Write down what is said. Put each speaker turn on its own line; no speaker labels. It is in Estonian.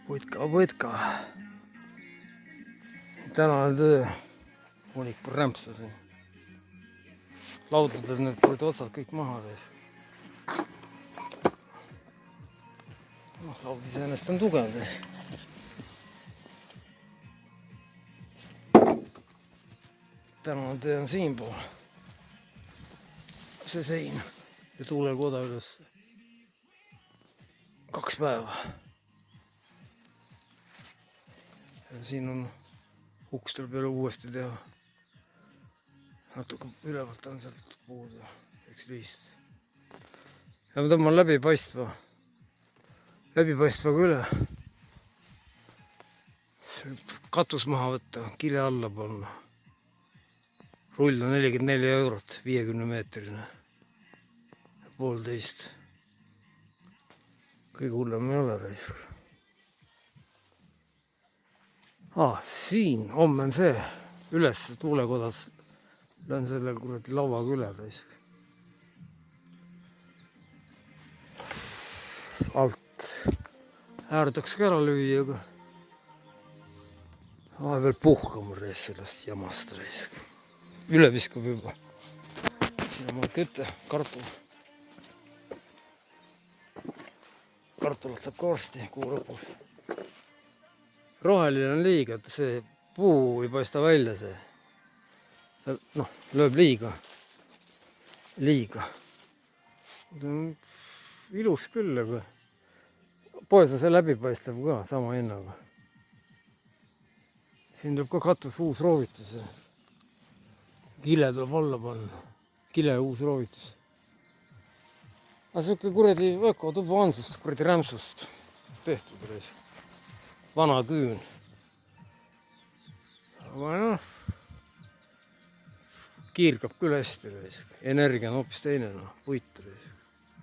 Putka. Tänane töö hunnikul rämpsusin. Laudades need kuradi otsad kõik maha tees. Laud iseenesest on tugev tees. Tänane töö on siinpool. See sein ja tuulekoda üles. 2 päeva. Ja siin on uks tuleb jälle uuesti teha. Natuke ülevalt on sealt puudu. Üks liist. Ja ma tõmban läbipaistvaga üle. Katus maha võtta, kile alla panna. Rull on 44 eurot, 50 meetrine. 1,5. Kõige hullem ei ole raisk. Siin, homme on see üles tuulekodas. Lähen selle kuradi lauaga üle raisk. Alt äärdaks ka ära lüüa, aga veel puhkama reis sellest jamast raisk. Üle viskab juba. Siin on kütte, kartul. Kartulat saab ka varsti kuu lõpus. Roheline on liiga, et see puu ei paista välja see. Noh, lööb liiga. Ilus küll, aga poes on see läbipaistev ka sama hinnaga. Siin tuleb ka katus uus roovitus. Kile tuleb alla panna. Kile uus roovitus. Aga siuke kuradi ökotuba on sest kuradi rämpsust tehtud reis. Vana küün. Aga noh, kiirgab küll hästi reis. Energia on hoopis teine, puit reis.